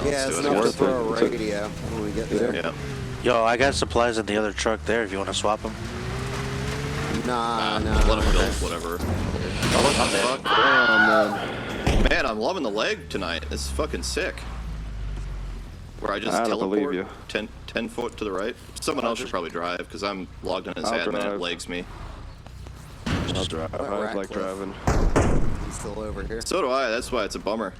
Yeah, it's Let's do it. enough to Worth throw a it. radio when we get there. Yeah. Yo, I got supplies in the other truck there if you want to swap them. Nah, Let him build whatever. Oh, fuck. Man, I'm loving the leg tonight. It's fucking sick. Where I just teleport 10 foot to the right. Someone else should probably drive because I'm logged in as admin and it legs me. I'll drive. I like driving. He's still over here. So do I. That's why it's a bummer.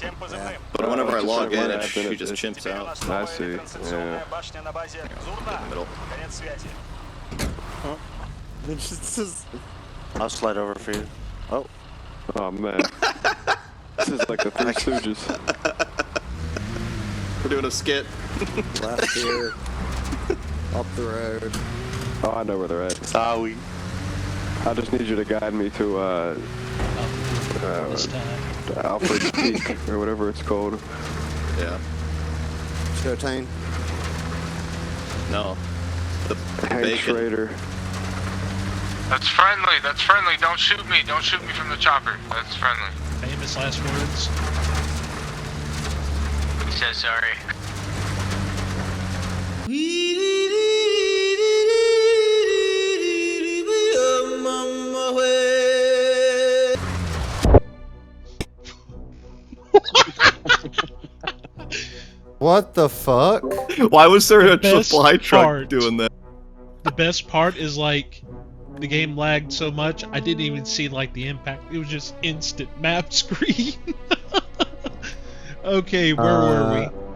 Yeah. But whenever I log in, it she just chimps out. I see. Yeah. In the middle. It's just, I'll slide over for you. Oh. Oh man. This is like the Three Stooges. We're doing a skit. left here, up the road. Oh, I know where they're at. Sorry. I just need you to guide me to Alfred's Peak or whatever it's called. Yeah. Showtime. No. The Hank bacon. Schrader. That's friendly. That's friendly. Don't shoot me. Don't shoot me from the chopper. That's friendly. Famous last words. He says sorry. What the fuck? Why was there a Best supply truck part. doing that? The best part is like the game lagged so much I didn't even see like the impact. It was just instant map screen. Okay, where were we?